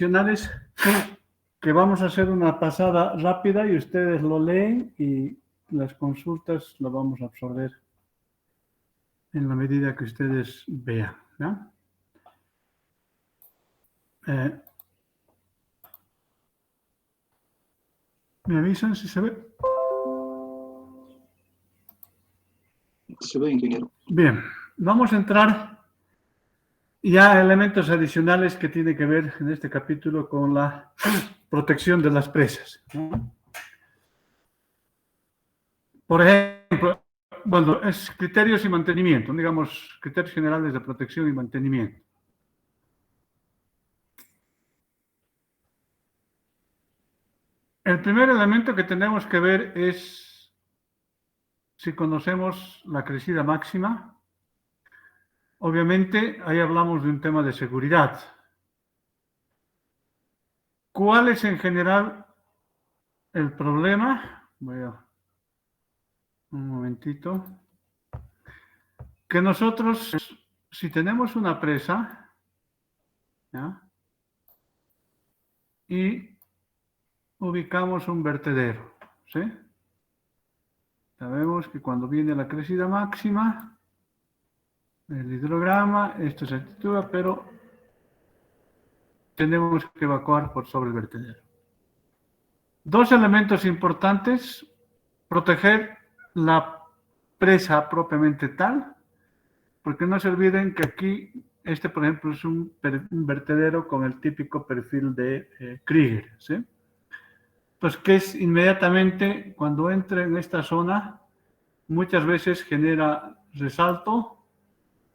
adicionales que vamos a hacer una pasada rápida y ustedes lo leen y las consultas lo vamos a absorber en la medida que ustedes vean, ¿ya? ¿Me avisan si se ve? Se ve, ingeniero. Bien, vamos a entrar ya a elementos adicionales que tienen que ver en este capítulo con la protección de las presas, ¿no? Por ejemplo, bueno, es criterios y mantenimiento, digamos, criterios generales de protección y mantenimiento. El primer elemento que tenemos que ver es si conocemos la crecida máxima. Obviamente, ahí hablamos de un tema de seguridad. ¿Cuál es en general el problema? Voy a un momentito. Que nosotros, si tenemos una presa, ¿ya? Y ubicamos un vertedero, ¿sí? Sabemos que cuando viene la crecida máxima, el hidrograma, esto se actúa, pero tenemos que evacuar por sobre el vertedero. Dos elementos importantes: proteger la presa propiamente tal, porque no se olviden que aquí, por ejemplo, es un vertedero con el típico perfil de Krieger, ¿sí? Pues que es inmediatamente, cuando entra en esta zona, muchas veces genera resalto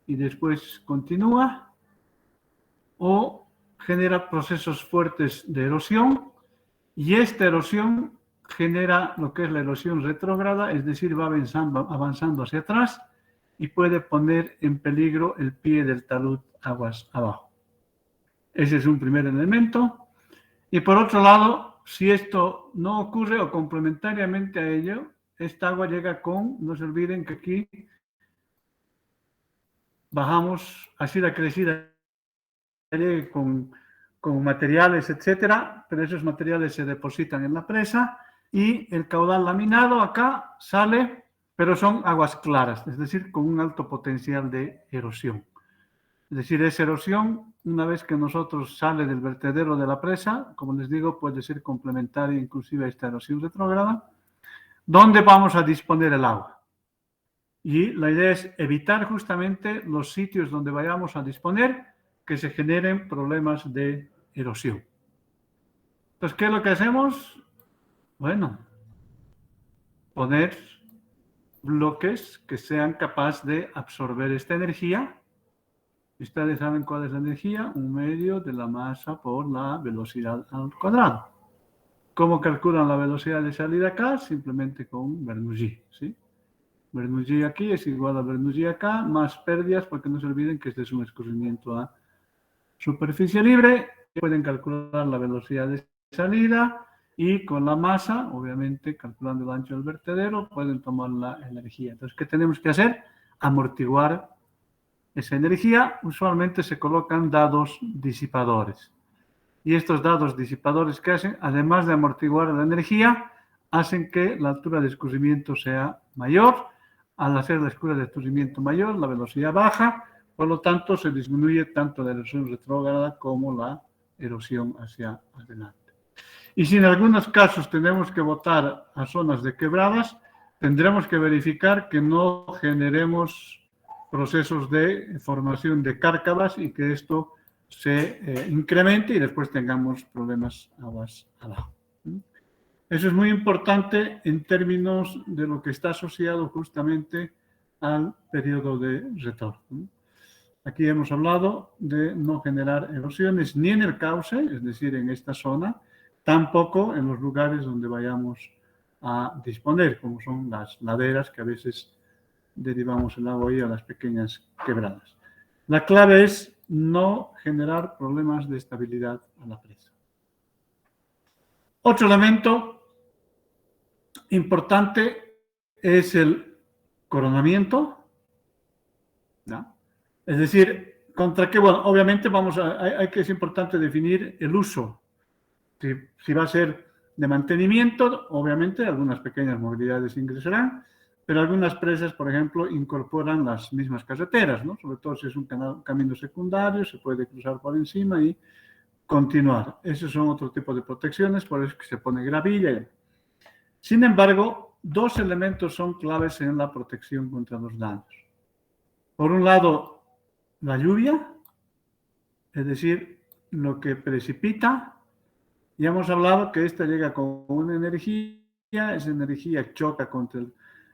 y después continúa, o genera procesos fuertes de erosión, y esta erosión genera lo que es la erosión retrógrada, es decir, va avanzando hacia atrás y puede poner en peligro el pie del talud aguas abajo. Ese es un primer elemento. Y por otro lado, si esto no ocurre o complementariamente a ello, esta agua llega con, no se olviden que aquí bajamos así la crecida con materiales, etcétera, pero esos materiales se depositan en la presa y el caudal laminado acá sale, pero son aguas claras, es decir, con un alto potencial de erosión. Es decir, esa erosión, una vez que nosotros sale del vertedero de la presa, como les digo, puede ser complementaria inclusive a esta erosión retrógrada, ¿dónde vamos a disponer el agua? Y la idea es evitar justamente los sitios donde vayamos a disponer que se generen problemas de erosión. Entonces, ¿qué es lo que hacemos? Bueno, poner bloques que sean capaces de absorber esta energía. Ustedes saben cuál es la energía, un medio de la masa por la velocidad al cuadrado. ¿Cómo calculan la velocidad de salida acá? Simplemente con Bernoulli, ¿sí? Bernoulli aquí es igual a Bernoulli acá, más pérdidas, porque no se olviden que este es un escurrimiento a superficie libre. Pueden calcular la velocidad de salida y con la masa, obviamente calculando el ancho del vertedero, pueden tomar la energía. Entonces, ¿qué tenemos que hacer? Amortiguar esa energía. Usualmente se colocan dados disipadores. Y estos dados disipadores, ¿qué hacen? Además de amortiguar la energía, hacen que la altura de escurrimiento sea mayor. Al hacer la altura de escurrimiento mayor, la velocidad baja, por lo tanto se disminuye tanto la erosión retrógrada como la erosión hacia adelante. Y si en algunos casos tenemos que botar a zonas de quebradas, tendremos que verificar que no generemos procesos de formación de cárcavas y que esto se incremente y después tengamos problemas aguas abajo. Eso es muy importante en términos de lo que está asociado justamente al periodo de retorno. Aquí hemos hablado de no generar erosiones ni en el cauce, es decir, en esta zona, tampoco en los lugares donde vayamos a disponer, como son las laderas que a veces derivamos el agua ahí a las pequeñas quebradas. La clave es no generar problemas de estabilidad a la presa. Otro elemento importante es el coronamiento, ¿no? Es decir, ¿Contra qué? Bueno, obviamente hay que, es importante definir el uso. Si va a ser de mantenimiento, obviamente algunas pequeñas movilidades ingresarán, pero algunas presas, por ejemplo, incorporan las mismas carreteras, ¿no? Sobre todo si es un camino secundario, se puede cruzar por encima y continuar. Esos son otro tipo de protecciones, por eso es que se pone gravilla. Sin embargo, dos elementos son claves en la protección contra los daños. Por un lado, la lluvia, es decir, lo que precipita. Ya hemos hablado que esta llega con una energía, esa energía choca contra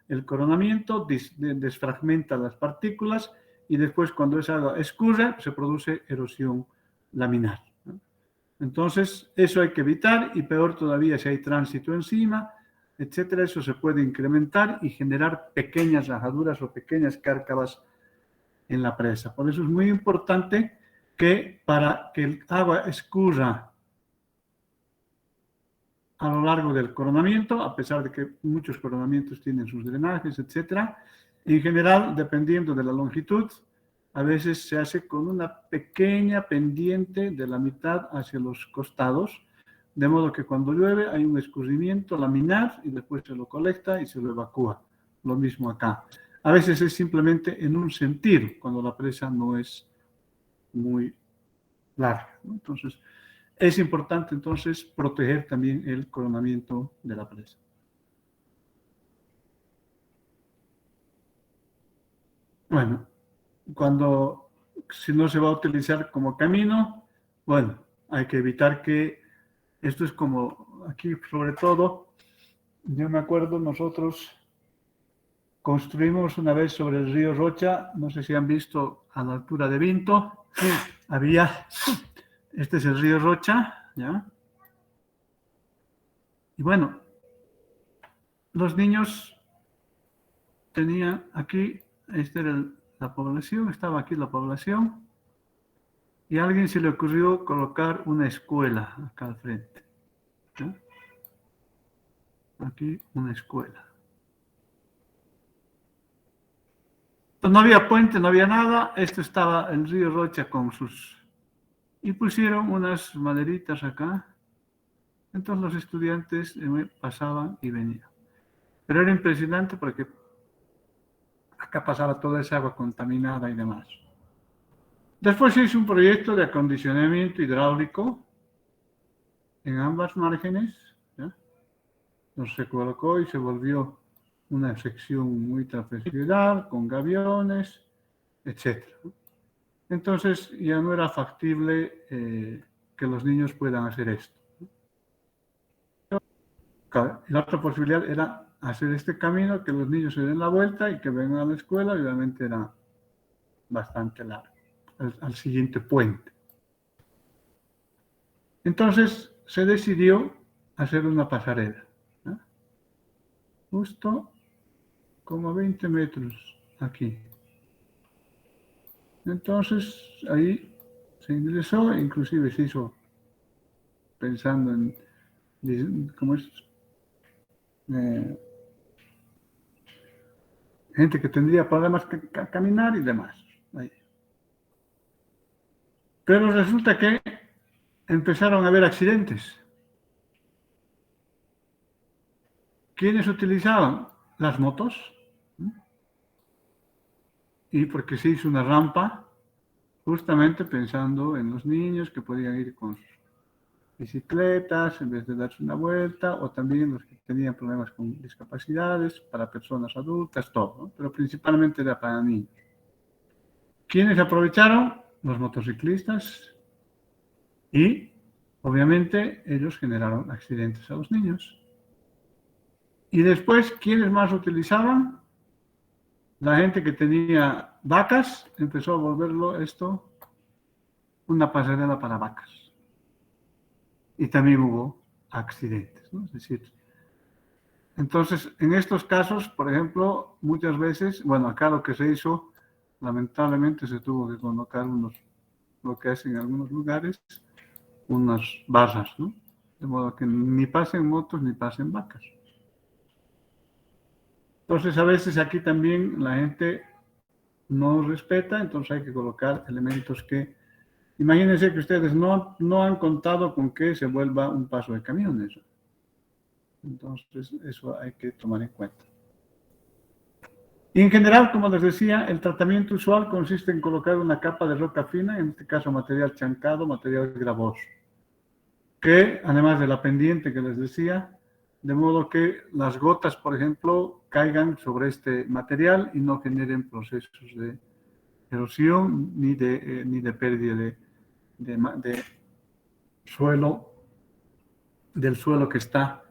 el coronamiento, desfragmenta las partículas y después cuando esa agua escurre se produce erosión laminar. Entonces, eso hay que evitar y peor todavía si hay tránsito encima, etcétera, eso se puede incrementar y generar pequeñas rajaduras o pequeñas cárcavas en la presa. Por eso es muy importante que para que el agua escurra a lo largo del coronamiento, a pesar de que muchos coronamientos tienen sus drenajes, etcétera, en general, dependiendo de la longitud, a veces se hace con una pequeña pendiente de la mitad hacia los costados, de modo que cuando llueve hay un escurrimiento laminar y después se lo colecta y se lo evacúa. Lo mismo acá. A veces es simplemente en un sentido, cuando la presa no es muy larga, ¿no? Entonces, es importante entonces proteger también el coronamiento de la presa. Bueno, si no se va a utilizar como camino, bueno, hay que evitar que esto es como aquí sobre todo, yo me acuerdo nosotros construimos una vez sobre el río Rocha, no sé si han visto a la altura de Vinto, este es el río Rocha, ¿ya? Y bueno, los niños tenían aquí, esta era la población, estaba aquí la población, y a alguien se le ocurrió colocar una escuela acá al frente. ¿Ya? Aquí una escuela. Entonces, no había puente, no había nada, esto estaba el río Rocha con sus... Y pusieron unas maderitas acá, entonces los estudiantes pasaban y venían. Pero era impresionante porque acá pasaba toda esa agua contaminada y demás. Después se hizo un proyecto de acondicionamiento hidráulico en ambas márgenes, ¿ya? Entonces se colocó y se volvió una sección muy trapezoidal, con gaviones, etc. Entonces ya no era factible que los niños puedan hacer esto. La otra posibilidad era hacer este camino, que los niños se den la vuelta y que vengan a la escuela, y obviamente era bastante largo, al siguiente puente. Entonces se decidió hacer una pasarela, ¿no? Justo como a 20 metros aquí. Entonces ahí se ingresó, inclusive se hizo pensando en cómo es, gente que tendría problemas que caminar y demás. Ahí. Pero resulta que empezaron a haber accidentes. ¿Quiénes utilizaban? Las motos. Y porque se hizo una rampa, justamente pensando en los niños que podían ir con sus bicicletas en vez de darse una vuelta, o también los que tenían problemas con discapacidades, para personas adultas, todo, ¿no? Pero principalmente era para niños. ¿Quiénes aprovecharon? Los motociclistas, y obviamente ellos generaron accidentes a los niños. Y después, ¿quiénes más utilizaban? La gente que tenía vacas empezó a volverlo esto una pasarela para vacas. Y también hubo accidentes, ¿no? Es decir, entonces, en estos casos, por ejemplo, muchas veces, bueno, acá lo que se hizo, lamentablemente se tuvo que colocar lo que hacen en algunos lugares, unas barras, ¿no? De modo que ni pasen motos ni pasen vacas. Entonces, a veces aquí también la gente no respeta, entonces hay que colocar elementos que... Imagínense que ustedes no han contado con que se vuelva un paso de camiones. Entonces, eso hay que tomar en cuenta. Y en general, como les decía, el tratamiento usual consiste en colocar una capa de roca fina, en este caso material chancado, material gravoso, que además de la pendiente que les decía, de modo que las gotas, por ejemplo, caigan sobre este material y no generen procesos de erosión ni de pérdida de suelo, del suelo que está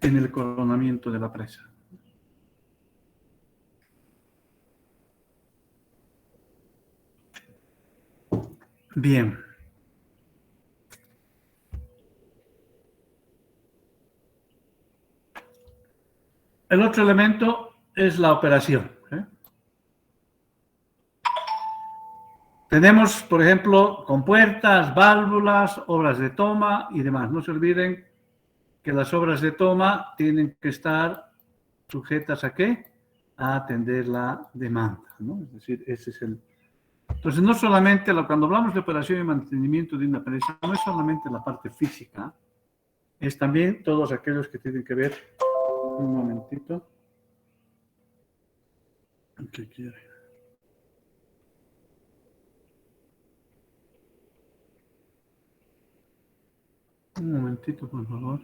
en el coronamiento de la presa. Bien. El otro elemento es la operación. Tenemos, por ejemplo, compuertas, válvulas, obras de toma y demás. No se olviden que las obras de toma tienen que estar sujetas ¿a qué? A atender la demanda, ¿no? Es decir, ese es el... Entonces, no solamente, cuando hablamos de operación y mantenimiento de una presa, no es solamente la parte física, es también todos aquellos que tienen que ver... Un momentito. ¿Qué quiere? Un momentito, por favor.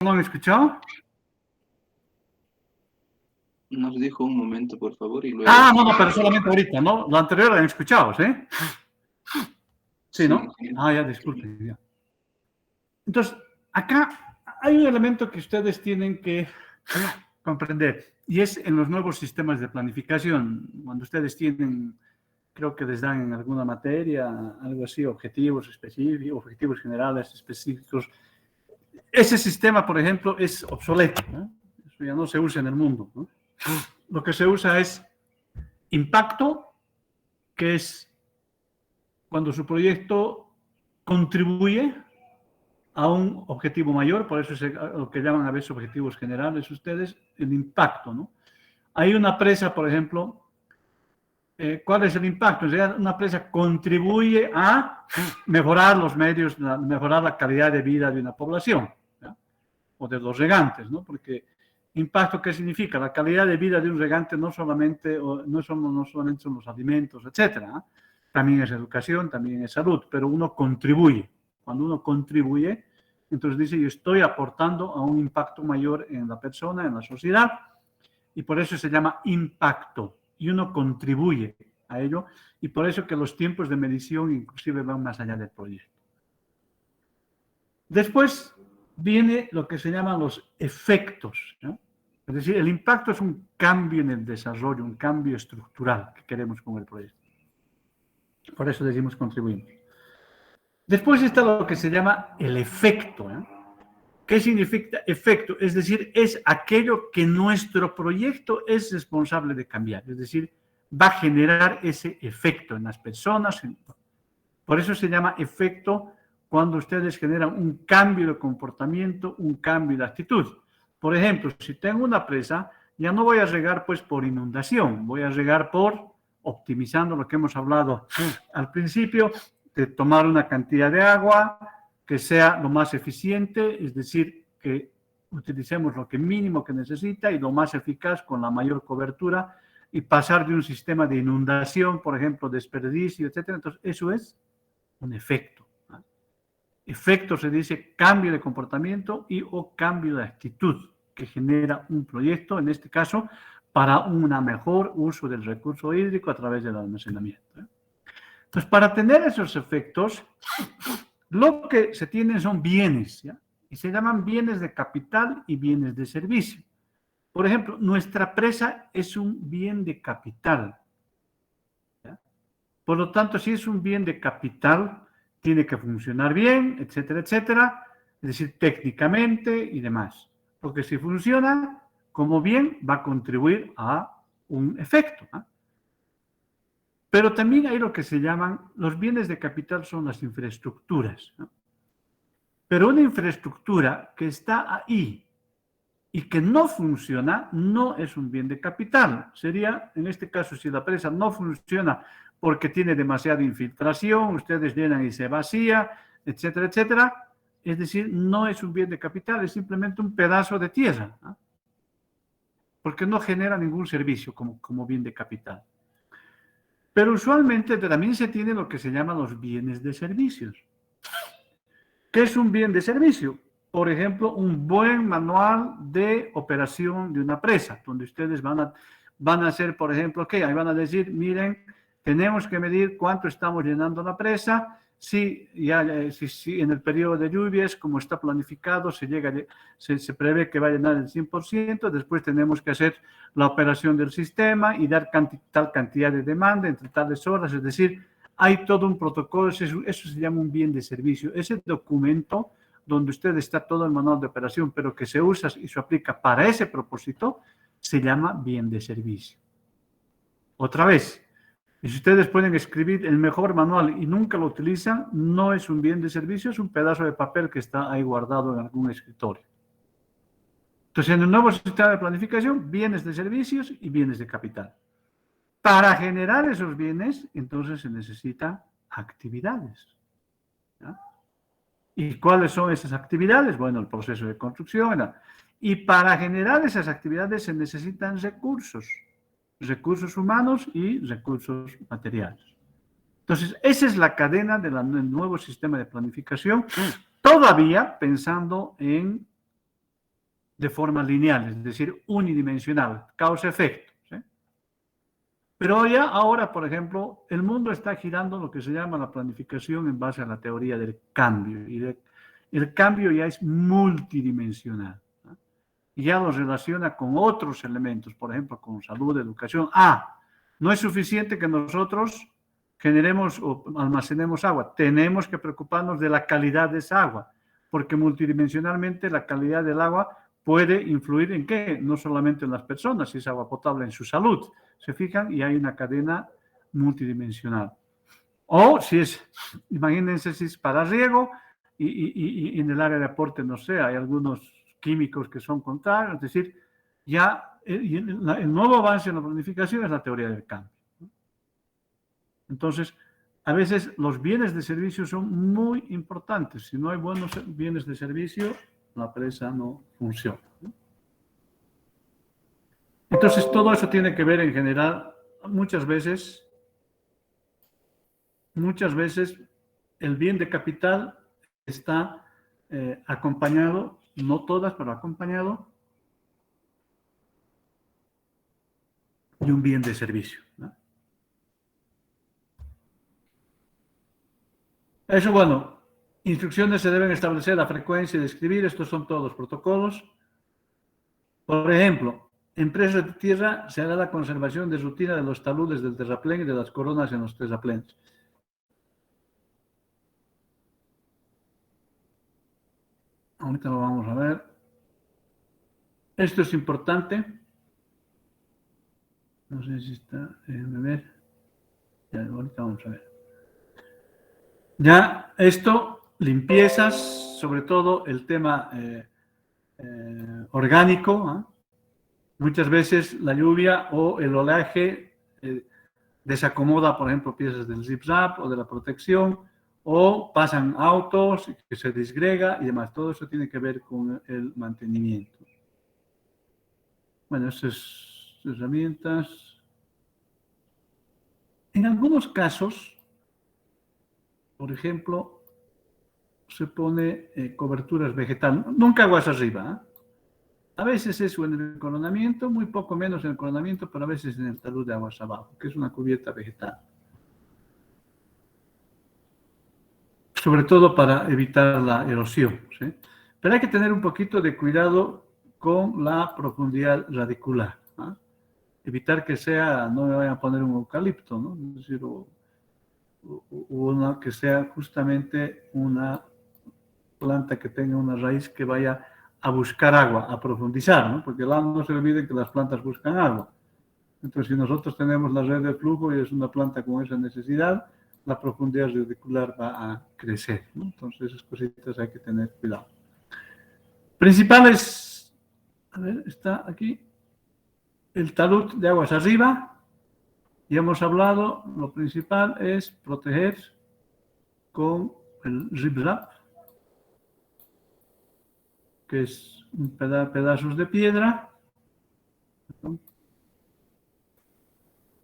¿No han escuchado? Nos dijo un momento, por favor, y luego... Ah, no, pero solamente ahorita, ¿no? Lo anterior lo han escuchado, ¿sí? Sí, ¿no? Sí. Ah, ya, disculpen. Ya. Entonces, acá hay un elemento que ustedes tienen que comprender, y es en los nuevos sistemas de planificación, cuando ustedes tienen, creo que les dan en alguna materia, algo así, objetivos específicos, objetivos generales específicos. Ese sistema, por ejemplo, es obsoleto, ¿no? Eso ya no se usa en el mundo, ¿no? Lo que se usa es impacto, que es cuando su proyecto contribuye a un objetivo mayor, por eso es lo que llaman a veces objetivos generales ustedes, el impacto, ¿no? Hay una presa, por ejemplo, ¿cuál es el impacto? En realidad, una presa contribuye a mejorar los medios, mejorar la calidad de vida de una población, ¿ya? O de los regantes, ¿no? Porque impacto, ¿qué significa? La calidad de vida de un regante no solamente son los alimentos, etcétera, ¿eh? También es educación, también es salud, pero uno contribuye. Cuando uno contribuye, entonces dice, yo estoy aportando a un impacto mayor en la persona, en la sociedad, y por eso se llama impacto, y uno contribuye a ello, y por eso que los tiempos de medición inclusive van más allá del proyecto. Después viene lo que se llaman los efectos, ¿no? Es decir, el impacto es un cambio en el desarrollo, un cambio estructural que queremos con el proyecto. Por eso decimos contribuimos. Después está lo que se llama el efecto, ¿eh? ¿Qué significa efecto? Es decir, es aquello que nuestro proyecto es responsable de cambiar. Es decir, va a generar ese efecto en las personas. Por eso se llama efecto cuando ustedes generan un cambio de comportamiento, un cambio de actitud. Por ejemplo, si tengo una presa, ya no voy a regar pues por inundación, voy a regar por optimizando lo que hemos hablado al principio, de tomar una cantidad de agua que sea lo más eficiente, es decir, que utilicemos lo que mínimo que necesita y lo más eficaz con la mayor cobertura y pasar de un sistema de inundación, por ejemplo, desperdicio, etcétera. Entonces, eso es un efecto. Efecto se dice cambio de comportamiento y o cambio de actitud que genera un proyecto, en este caso, para un mejor uso del recurso hídrico a través del almacenamiento. Entonces, para tener esos efectos, lo que se tienen son bienes, ¿ya? y se llaman bienes de capital y bienes de servicio. Por ejemplo, nuestra presa es un bien de capital. ¿Ya? Por lo tanto, si es un bien de capital, tiene que funcionar bien, etcétera, etcétera, es decir, técnicamente y demás. Porque si funciona como bien, va a contribuir a un efecto, ¿no? Pero también hay lo que se llaman, los bienes de capital son las infraestructuras, ¿no? Pero una infraestructura que está ahí y que no funciona, no es un bien de capital. Sería, en este caso, si la presa no funciona porque tiene demasiada infiltración, ustedes llenan y se vacía, etcétera, etcétera. Es decir, no es un bien de capital, es simplemente un pedazo de tierra, ¿no? Porque no genera ningún servicio como bien de capital. Pero usualmente también se tiene lo que se llaman los bienes de servicios. ¿Qué es un bien de servicio? Por ejemplo, un buen manual de operación de una presa, donde ustedes van a hacer, por ejemplo, ¿qué? Ahí van a decir, miren, tenemos que medir cuánto estamos llenando la presa, si en el periodo de lluvias, como está planificado, se prevé que va a llenar el 100%, después tenemos que hacer la operación del sistema y dar tal cantidad de demanda entre tales horas, es decir, hay todo un protocolo, eso se llama un bien de servicio. Ese documento donde usted está todo el manual de operación, pero que se usa y se aplica para ese propósito, se llama bien de servicio. Otra vez, y si ustedes pueden escribir el mejor manual y nunca lo utilizan, no es un bien de servicio, es un pedazo de papel que está ahí guardado en algún escritorio. Entonces, en el nuevo sistema de planificación, bienes de servicios y bienes de capital. Para generar esos bienes, entonces se necesitan actividades, ¿ya? ¿Y cuáles son esas actividades? Bueno, el proceso de construcción, ¿verdad? Y para generar esas actividades se necesitan recursos humanos y recursos materiales. Entonces, esa es la cadena del nuevo sistema de planificación, todavía pensando de forma lineal, es decir, unidimensional, causa-efecto. Pero ya ahora, por ejemplo, el mundo está girando lo que se llama la planificación en base a la teoría del cambio. Y el cambio ya es multidimensional, ¿no? Y ya lo relaciona con otros elementos, por ejemplo, con salud, educación. No es suficiente que nosotros generemos o almacenemos agua. Tenemos que preocuparnos de la calidad de esa agua, porque multidimensionalmente la calidad del agua puede influir en qué, no solamente en las personas, si es agua potable, en su salud. Se fijan, y hay una cadena multidimensional. O si es, imagínense si es para riego y en el área de aporte, no sé, hay algunos químicos que son contrarios, es decir, ya el nuevo avance en la planificación es la teoría del cambio. Entonces, a veces los bienes de servicio son muy importantes. Si no hay buenos bienes de servicio, la presa no funciona. Entonces, todo eso tiene que ver en general, muchas veces, el bien de capital está acompañado, no todas, pero acompañado de un bien de servicio, ¿no? Eso, bueno, instrucciones se deben establecer la frecuencia de escribir, estos son todos los protocolos. Por ejemplo, en presas de tierra se hará la conservación de rutina de los taludes del terraplén y de las coronas en los terraplenes. Ahorita lo vamos a ver. Esto es importante. No sé si está, déjenme ver. Ya, ahorita vamos a ver. Ya, esto, limpiezas, sobre todo el tema orgánico, ¿eh? Muchas veces la lluvia o el oleaje desacomoda, por ejemplo, piezas del zip-zap o de la protección, o pasan autos que se disgrega y demás. Todo eso tiene que ver con el mantenimiento. Bueno, esas herramientas. En algunos casos, por ejemplo, se pone coberturas vegetales, nunca aguas arriba, ¿eh? A veces eso en el coronamiento, muy poco menos en el coronamiento, pero a veces en el talud de aguas abajo, que es una cubierta vegetal. Sobre todo para evitar la erosión, ¿sí? Pero hay que tener un poquito de cuidado con la profundidad radicular, ¿no? Evitar que sea, no me vayan a poner un eucalipto, ¿no? Es decir, o una que sea justamente una planta que tenga una raíz que vaya a buscar agua, a profundizar, ¿no? Porque no se olviden que las plantas buscan agua. Entonces, si nosotros tenemos la red de flujo y es una planta con esa necesidad, la profundidad radicular va a crecer, ¿no? Entonces, esas cositas hay que tener cuidado. Principales, a ver, está aquí, el talud de aguas arriba. Ya hemos hablado, lo principal es proteger con el riprap, que es pedazos de piedra,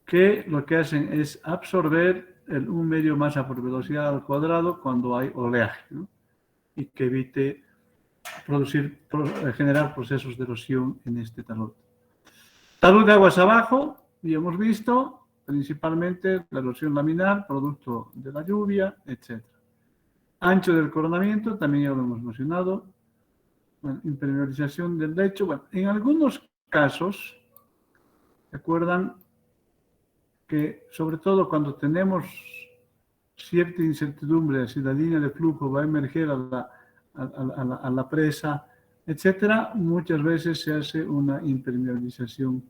que lo que hacen es absorber un medio masa por velocidad al cuadrado cuando hay oleaje, ¿no? Y que evite generar procesos de erosión en este talud. Talud de aguas abajo, ya hemos visto, principalmente la erosión laminar, producto de la lluvia, etc. Ancho del coronamiento, también ya lo hemos mencionado. Bueno, impermeabilización del lecho. Bueno, en algunos casos, recuerdan que sobre todo cuando tenemos cierta incertidumbre si la línea de flujo va a emerger a la presa, etcétera, muchas veces se hace una impermeabilización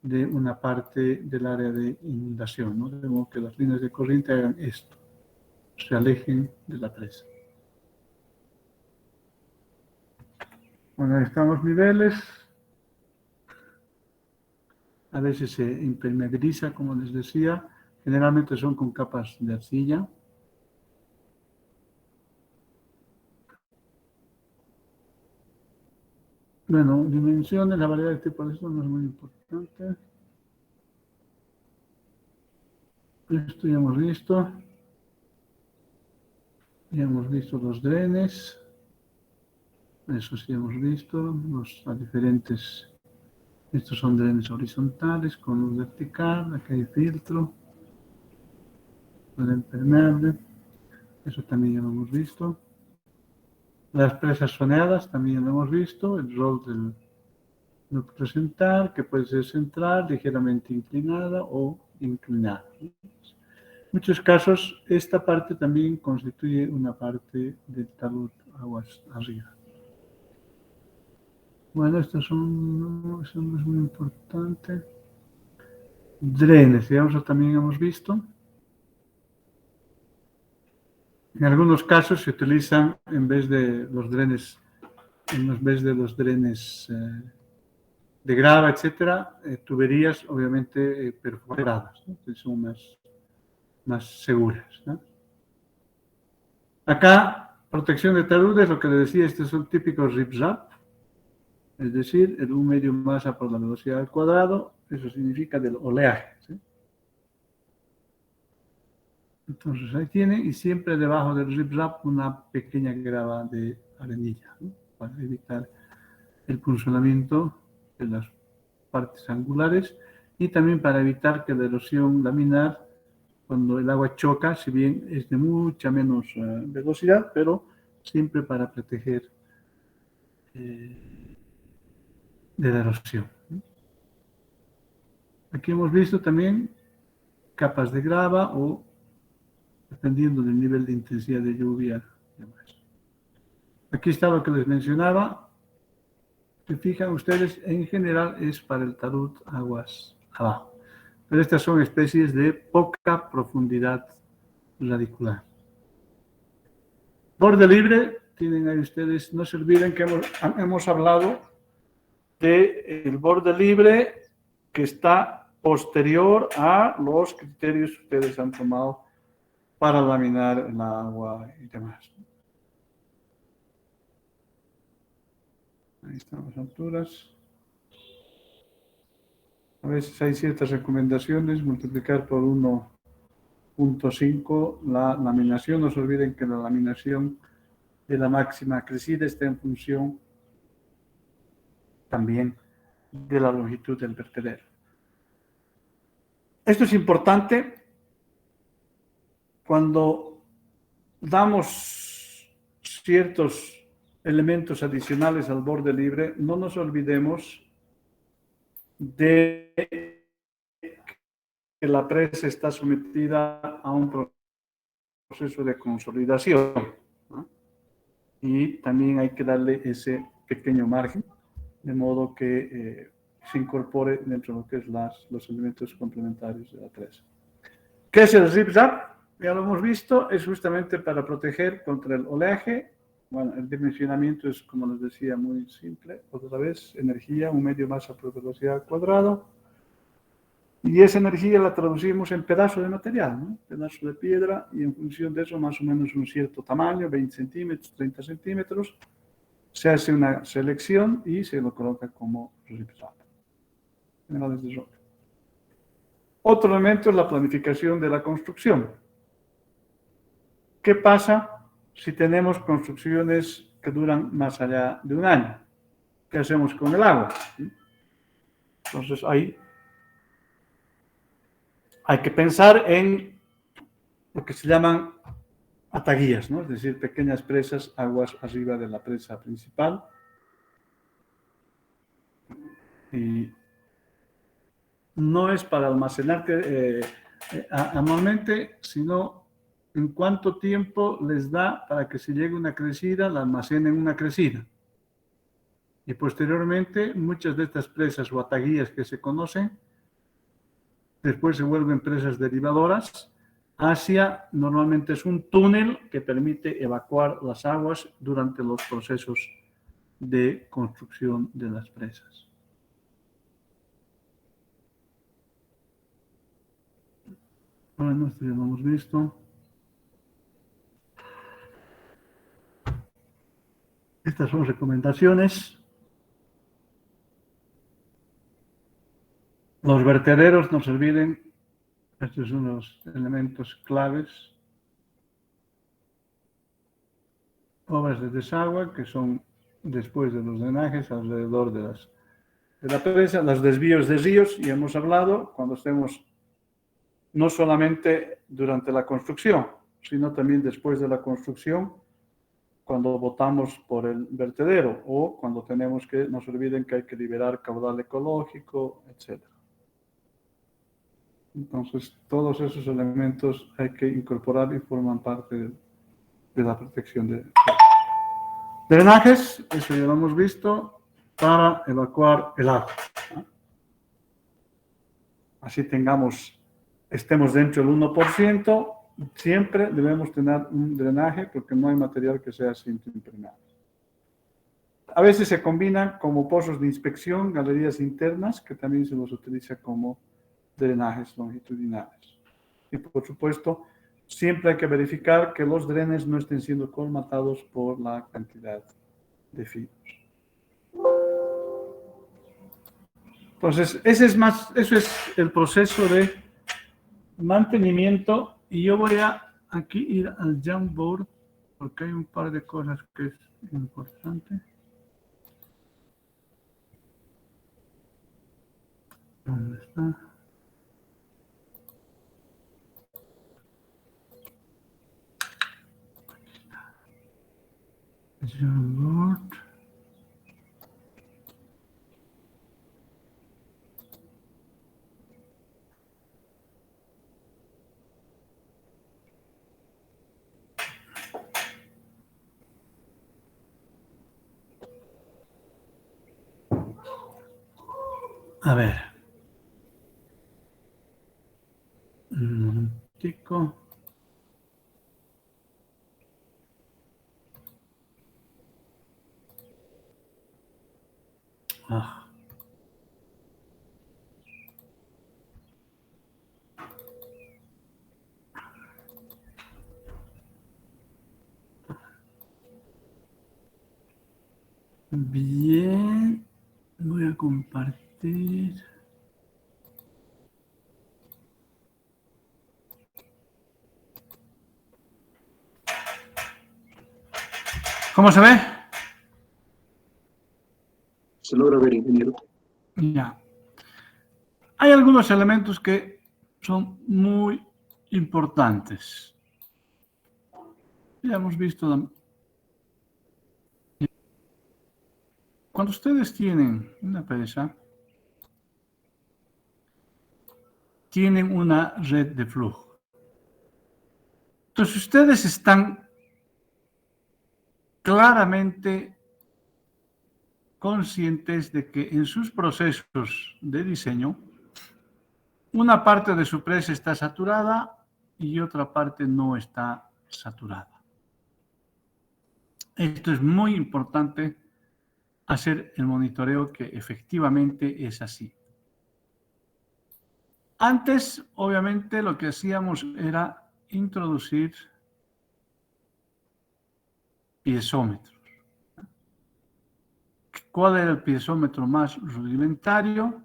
de una parte del área de inundación, ¿no? De modo que las líneas de corriente hagan esto, se alejen de la presa. Bueno, ahí están los niveles. A veces se impermeabiliza, como les decía, generalmente son con capas de arcilla. Bueno, dimensiones, la variedad de tipos de esto no es muy importante. Esto ya hemos visto. Ya hemos visto los drenes. Eso sí hemos visto. Los diferentes. Estos son drenes horizontales con luz vertical. Aquí hay filtro. Dren permeable. Eso también ya lo hemos visto. Las presas soneadas también lo hemos visto. El rol del núcleo central, que puede ser central, ligeramente inclinada o inclinada. En muchos casos, esta parte también constituye una parte del talud aguas arriba. Bueno, estos son, eso no es muy importante. Drenes, digamos, también hemos visto. En algunos casos se utilizan, en vez de los drenes de grava, etcétera, tuberías obviamente perforadas, ¿no? Que son más seguras, ¿no? Acá, protección de taludes, lo que le decía, estos son típicos rip-rap, es decir, el un medio masa por la velocidad al cuadrado, eso significa del oleaje, ¿sí? Entonces ahí tiene, y siempre debajo del rip-rap una pequeña grava de arenilla, ¿no? Para evitar el funcionamiento de las partes angulares y también para evitar que la erosión laminar, cuando el agua choca, si bien es de mucha menos velocidad, pero siempre para proteger de la erosión. Aquí hemos visto también capas de grava o dependiendo del nivel de intensidad de lluvia. Aquí está lo que les mencionaba. Se fijan ustedes, en general es para el talud aguas abajo. Pero estas son especies de poca profundidad radicular. Borde libre, tienen ahí ustedes, no se olviden que hemos hablado del borde libre que está posterior a los criterios que ustedes han tomado para laminar el agua y demás. Ahí están las alturas. A veces hay ciertas recomendaciones, multiplicar por 1.5 la laminación. No se olviden que la laminación de la máxima crecida está en función también de la longitud del vertedero. Esto es importante cuando damos ciertos elementos adicionales al borde libre, no nos olvidemos de que la presa está sometida a un proceso de consolidación, ¿no? Y también hay que darle ese pequeño margen, de modo que se incorpore dentro de lo que es los elementos complementarios de la presa. ¿Qué es el zip-zap? Ya lo hemos visto, es justamente para proteger contra el oleaje. Bueno, el dimensionamiento es, como les decía, muy simple. Otra vez, energía, un medio masa por velocidad al cuadrado. Y esa energía la traducimos en pedazo de material, ¿no? Pedazo de piedra, y en función de eso, más o menos un cierto tamaño, 20 centímetros, 30 centímetros, se hace una selección y se lo coloca como zip-zap. Generales de roca. Otro elemento es la planificación de la construcción. ¿Qué pasa si tenemos construcciones que duran más allá de un año? ¿Qué hacemos con el agua? Entonces ahí hay que pensar en lo que se llaman ataguías, ¿no? Es decir, pequeñas presas, aguas arriba de la presa principal. Y no es para almacenar anualmente, sino en cuánto tiempo les da para que si llegue una crecida, la almacenen una crecida. Y posteriormente, muchas de estas presas o ataguías que se conocen, después se vuelven presas derivadoras hacia, normalmente es un túnel que permite evacuar las aguas durante los procesos de construcción de las presas. Bueno, esto ya lo hemos visto. Estas son recomendaciones. Los vertederos, no se olviden, estos son los elementos claves. Obras de desagüe, que son después de los drenajes, alrededor de la presa, los desvíos de ríos, y hemos hablado, cuando estemos no solamente durante la construcción, sino también después de la construcción, cuando botamos por el vertedero o cuando tenemos que, no se olviden que hay que liberar caudal ecológico, etc. Entonces, todos esos elementos hay que incorporar y forman parte de la protección de drenajes, eso ya lo hemos visto, para evacuar el agua. Así estemos dentro del 1%, siempre debemos tener un drenaje porque no hay material que sea cinta impermeable. A veces se combinan como pozos de inspección, galerías internas, que también se los utiliza como drenajes longitudinales. Y por supuesto, siempre hay que verificar que los drenes no estén siendo colmatados por la cantidad de fibras. Entonces, eso es el proceso de mantenimiento, y yo voy a aquí ir al Jamboard porque hay un par de cosas que es importante. ¿Dónde está? Jamboard. A ver. Un momentico. Ah. Bien. Voy a compartir. ¿Cómo se ve? Se logra ver, ingeniero. Ya. Hay algunos elementos que son muy importantes. Ya hemos visto cuando ustedes tienen una presa, tienen una red de flujo. Entonces, ustedes están claramente conscientes de que en sus procesos de diseño, una parte de su presa está saturada y otra parte no está saturada. Esto es muy importante, hacer el monitoreo que efectivamente es así. Antes, obviamente, lo que hacíamos era introducir piezómetros. ¿Cuál era el piezómetro más rudimentario?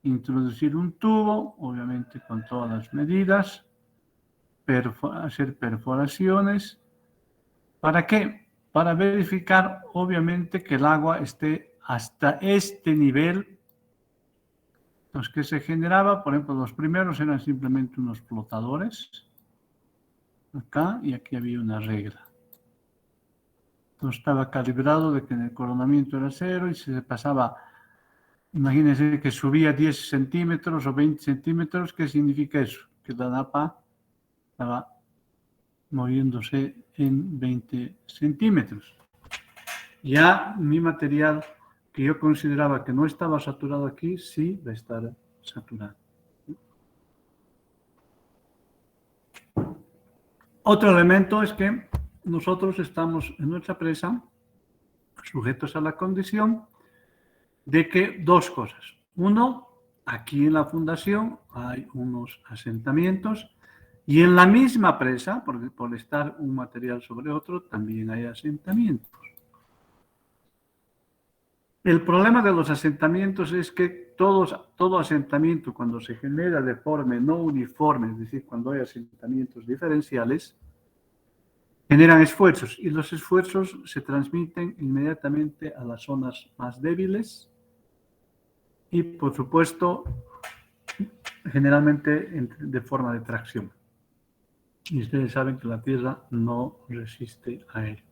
Introducir un tubo, obviamente con todas las medidas, hacer perforaciones. ¿Para qué? Para verificar, obviamente, que el agua esté hasta este nivel. Los que se generaba, por ejemplo, los primeros eran simplemente unos flotadores. Acá y aquí había una regla. Entonces estaba calibrado de que en el coronamiento era 0 y si se pasaba, imagínense que subía 10 centímetros o 20 centímetros, ¿qué significa eso? Que la napa estaba moviéndose en 20 centímetros. Ya mi material, que yo consideraba que no estaba saturado aquí, sí va a estar saturado. Otro elemento es que nosotros estamos en nuestra presa sujetos a la condición de que dos cosas. Uno, aquí en la fundación hay unos asentamientos y en la misma presa, por estar un material sobre otro, también hay asentamientos. El problema de los asentamientos es que todo asentamiento, cuando se genera de forma no uniforme, es decir, cuando hay asentamientos diferenciales, generan esfuerzos y los esfuerzos se transmiten inmediatamente a las zonas más débiles y, por supuesto, generalmente de forma de tracción. Y ustedes saben que la Tierra no resiste a ello.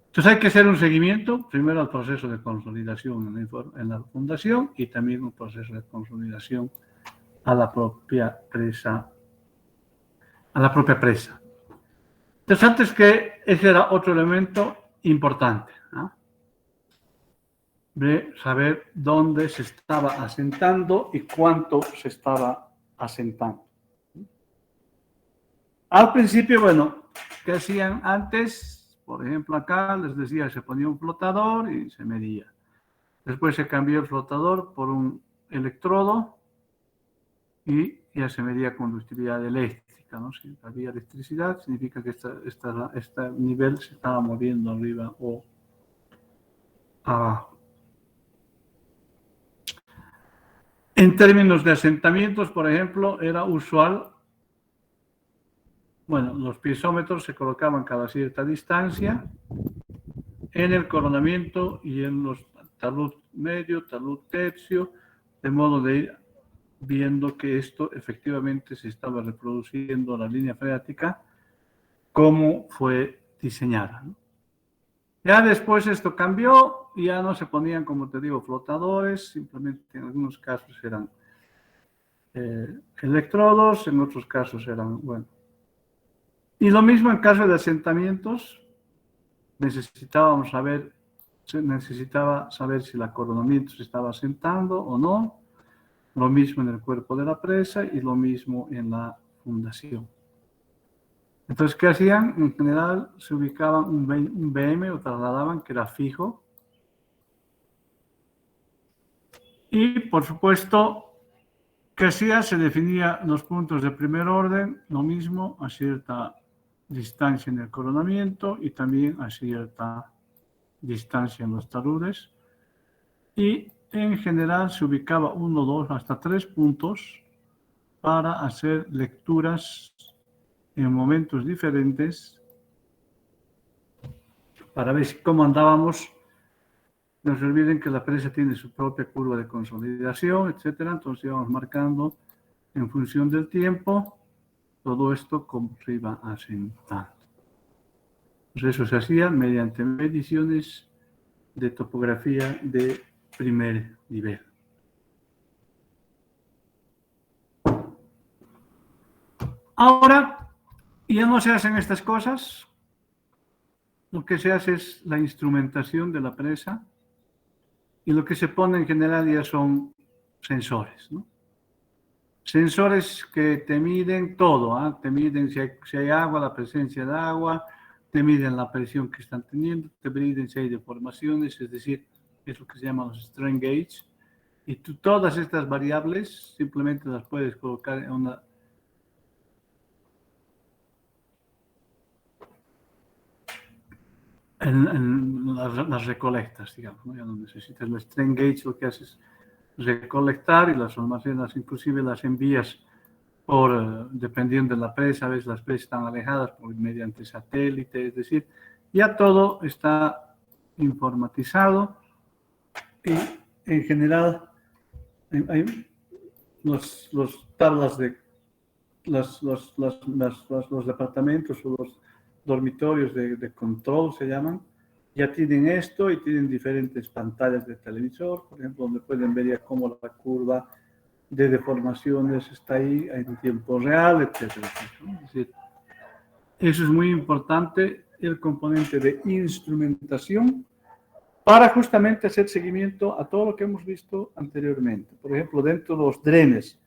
Entonces hay que hacer un seguimiento, primero al proceso de consolidación en la fundación y también un proceso de consolidación a la propia presa. Entonces, antes que ese era otro elemento importante, ¿no? De saber dónde se estaba asentando y cuánto se estaba asentando. Al principio, bueno, ¿qué hacían antes? Por ejemplo, acá les decía, se ponía un flotador y se medía. Después se cambió el flotador por un electrodo y ya se medía conductividad eléctrica, ¿no? Si había electricidad, significa que este nivel se estaba moviendo arriba o abajo. En términos de asentamientos, por ejemplo, era usual, bueno, los piezómetros se colocaban cada cierta distancia en el coronamiento y en los talud medio, talud tercio, de modo de ir viendo que esto efectivamente se estaba reproduciendo la línea freática como fue diseñada, ¿no? Ya después esto cambió y ya no se ponían, como te digo, flotadores, simplemente en algunos casos eran electrodos, en otros casos eran, bueno. Y lo mismo en caso de asentamientos, necesitaba saber si el coronamiento se estaba asentando o no, lo mismo en el cuerpo de la presa y lo mismo en la fundación. Entonces, ¿qué hacían? En general se ubicaban un BM o trasladaban, que era fijo. Y, por supuesto, ¿qué hacía? Se definía los puntos de primer orden, lo mismo a cierta distancia en el coronamiento y también a cierta distancia en los taludes. Y en general se ubicaba 1, 2, hasta 3 puntos para hacer lecturas en momentos diferentes para ver cómo andábamos. No se olviden que la presa tiene su propia curva de consolidación, etcétera. Entonces íbamos marcando en función del tiempo todo esto como se iba asentando. Pues eso se hacía mediante mediciones de topografía de primer nivel. Ahora, ya no se hacen estas cosas. Lo que se hace es la instrumentación de la presa y lo que se pone en general ya son sensores, ¿no? Sensores que te miden todo, ¿eh? Te miden si hay agua, la presencia de agua, te miden la presión que están teniendo, te miden si hay deformaciones, es decir, es lo que se llama los strain gauge. Y tú todas estas variables simplemente las puedes colocar en una... en las recolectas, digamos, ¿no? Ya no necesitas el strain gauge, lo que haces es recolectar y las almacenas, inclusive las envías por, dependiendo de la presa, a veces las presas están alejadas mediante satélite, es decir, ya todo está informatizado y en general hay los tablas de los departamentos o los dormitorios de control se llaman, ya tienen esto y tienen diferentes pantallas de televisor, por ejemplo, donde pueden ver ya cómo la curva de deformaciones está ahí en tiempo real, etcétera, etcétera. Es decir, eso es muy importante, el componente de instrumentación, para justamente hacer seguimiento a todo lo que hemos visto anteriormente. Por ejemplo, dentro de los drenes,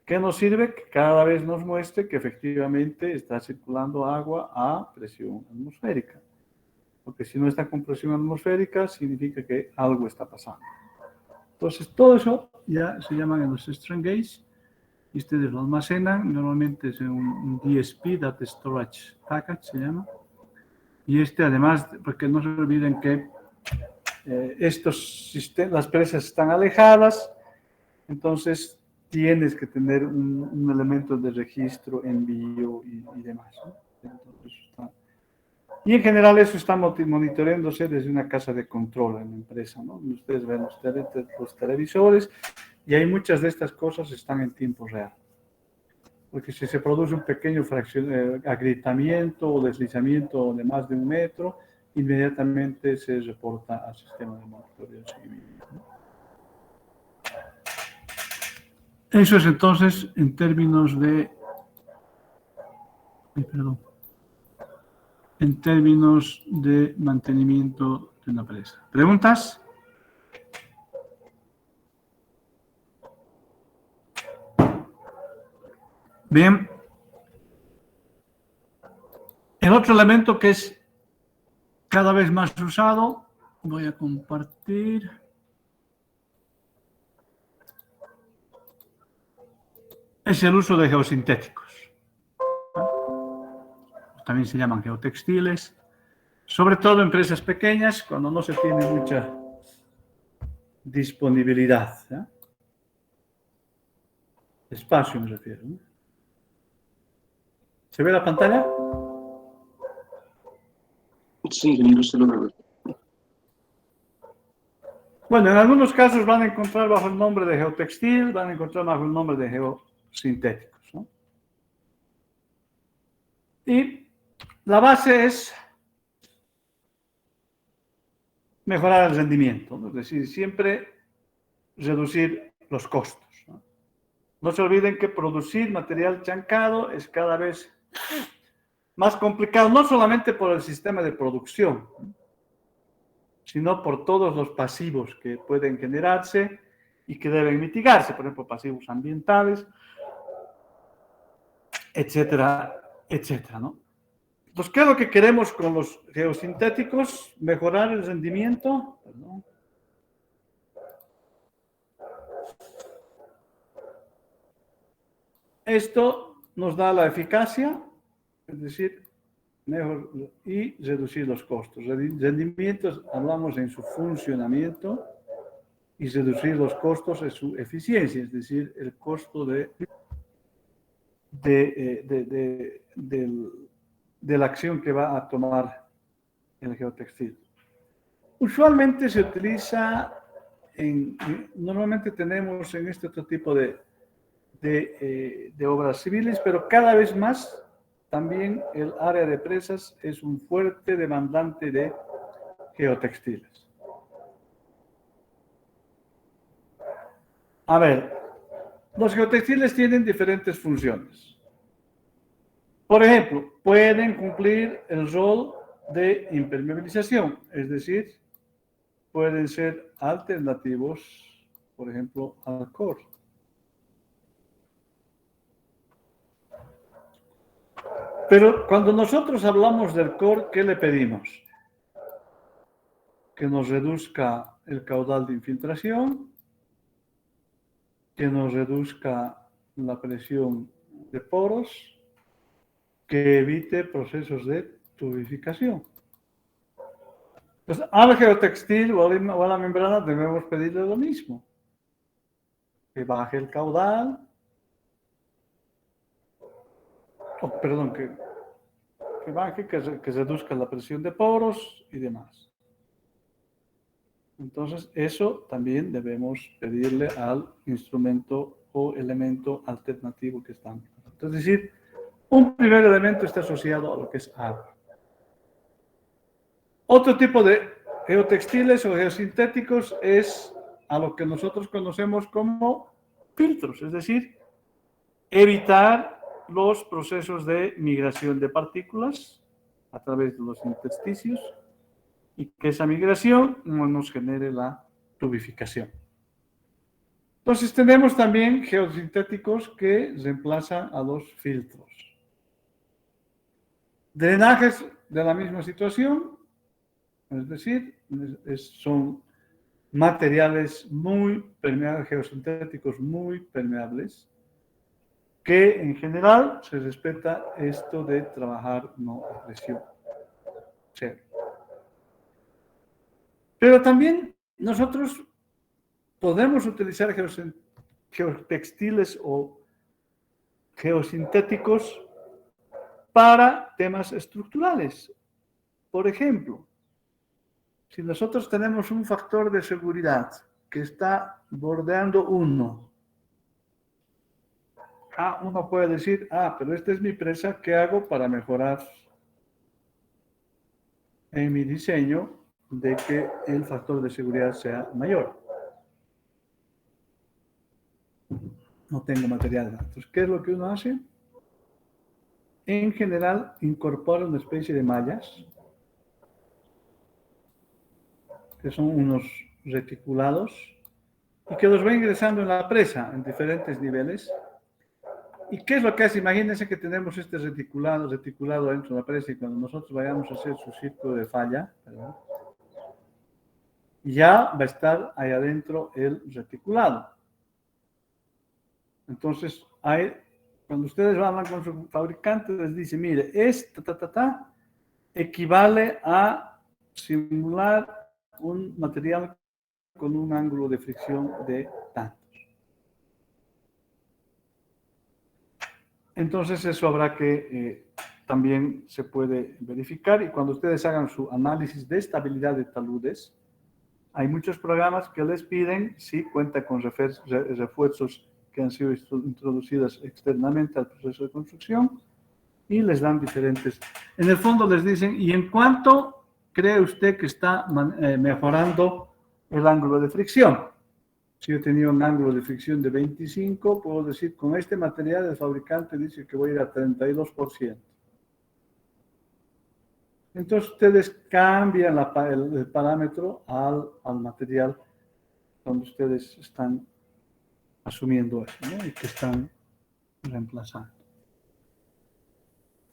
¿qué nos sirve? Que cada vez nos muestre que efectivamente está circulando agua a presión atmosférica. Porque si no está con presión atmosférica, significa que algo está pasando. Entonces, todo eso ya se llaman en los strain gauge y ustedes lo almacenan. Normalmente es un DSP, Data Storage Package se llama. Y además, porque no se olviden que estos sistemas, las presas están alejadas, entonces tienes que tener un elemento de registro, envío y demás, ¿no? Entonces, y en general eso está monitoreándose desde una casa de control en la empresa, ¿no? Ustedes ven los televisores y hay muchas de estas cosas están en tiempo real. Porque si se produce un pequeño agrietamiento o deslizamiento de más de 1 metro, inmediatamente se reporta al sistema de monitoreo de seguimiento, ¿no? Eso es entonces en términos de... en términos de mantenimiento de una presa. ¿Preguntas? Bien. El otro elemento que es cada vez más usado, voy a compartir. Es el uso de geosintéticos. También se llaman geotextiles. Sobre todo en empresas pequeñas, cuando no se tiene mucha disponibilidad, ¿eh? Espacio me refiero, ¿no? ¿Se ve la pantalla? Sí, ingeniero, se logra ver. Bueno, en algunos casos van a encontrar bajo el nombre de geotextil, van a encontrar bajo el nombre de geosintéticos, ¿no? Y la base es mejorar el rendimiento, ¿no? Es decir, siempre reducir los costos, ¿no? No se olviden que producir material chancado es cada vez más complicado, no solamente por el sistema de producción, sino por todos los pasivos que pueden generarse y que deben mitigarse, por ejemplo, pasivos ambientales, etcétera, etcétera, ¿no? Entonces, ¿qué es lo que queremos con los geosintéticos? Mejorar el rendimiento. Perdón. Esto nos da la eficacia, es decir, mejor, y reducir los costos. Rendimientos, hablamos en su funcionamiento, y reducir los costos en su eficiencia, es decir, el costo de la acción que va a tomar el geotextil. Usualmente se utiliza, normalmente tenemos en este otro tipo de obras civiles, pero cada vez más también el área de presas es un fuerte demandante de geotextiles. A ver, los geotextiles tienen diferentes funciones. Por ejemplo, pueden cumplir el rol de impermeabilización, es decir, pueden ser alternativos, por ejemplo, al core. Pero cuando nosotros hablamos del core, ¿qué le pedimos? Que nos reduzca el caudal de infiltración, que nos reduzca la presión de poros, que evite procesos de tubificación. Pues al geotextil o a la membrana debemos pedirle lo mismo. Que baje el caudal, perdón, que baje, que reduzca la presión de poros y demás. Entonces, eso también debemos pedirle al instrumento o elemento alternativo que estamos. Es decir, un primer elemento está asociado a lo que es agua. Otro tipo de geotextiles o geosintéticos es a lo que nosotros conocemos como filtros, es decir, evitar los procesos de migración de partículas a través de los intersticios y que esa migración no nos genere la tubificación. Entonces tenemos también geosintéticos que reemplazan a los filtros. Drenajes de la misma situación, es decir, son materiales muy permeables, geosintéticos muy permeables, que en general se respeta esto de trabajar no a presión cero. Pero también nosotros podemos utilizar geotextiles o geosintéticos para temas estructurales. Por ejemplo, si nosotros tenemos un factor de seguridad que está bordeando 1, uno puede decir, pero esta es mi presa, ¿qué hago para mejorar en mi diseño de que el factor de seguridad sea mayor? No tengo material. Entonces, ¿qué es lo que uno hace? En general, incorpora una especie de mallas, que son unos reticulados, y que los va ingresando en la presa en diferentes niveles. ¿Y qué es lo que hace? Imagínense que tenemos este reticulado dentro de la presa y cuando nosotros vayamos a hacer su círculo de falla, ya va a estar ahí adentro el reticulado. Entonces, cuando ustedes hablan con su fabricante, les dice, mire, equivale a simular un material con un ángulo de fricción de tantos. Entonces, eso habrá que también se puede verificar y cuando ustedes hagan su análisis de estabilidad de taludes, hay muchos programas que les piden si cuenta con refuerzos que han sido introducidos externamente al proceso de construcción y les dan diferentes. En el fondo les dicen, ¿y en cuánto cree usted que está mejorando el ángulo de fricción? Si yo tenía un ángulo de fricción de 25, puedo decir, con este material el fabricante dice que voy a ir a 32%. Entonces ustedes cambian el parámetro al material donde ustedes están asumiendo eso, ¿no? Y que están reemplazando.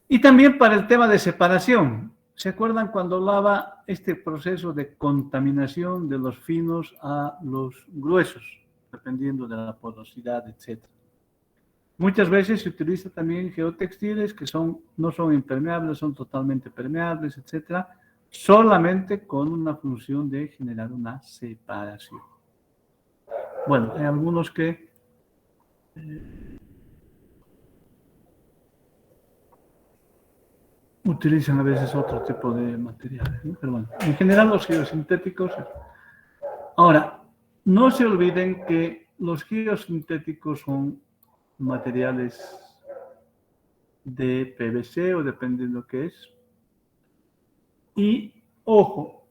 Y también para el tema de separación. ¿Se acuerdan cuando hablaba este proceso de contaminación de los finos a los gruesos, dependiendo de la porosidad, etcétera? Muchas veces se utiliza también geotextiles que no son impermeables, son totalmente permeables, etcétera, solamente con una función de generar una separación. Bueno, hay algunos que utilizan a veces otro tipo de materiales, ¿no? Pero bueno, en general los geosintéticos. Ahora, no se olviden que los geosintéticos son materiales de PVC o dependiendo qué es. Y, ojo,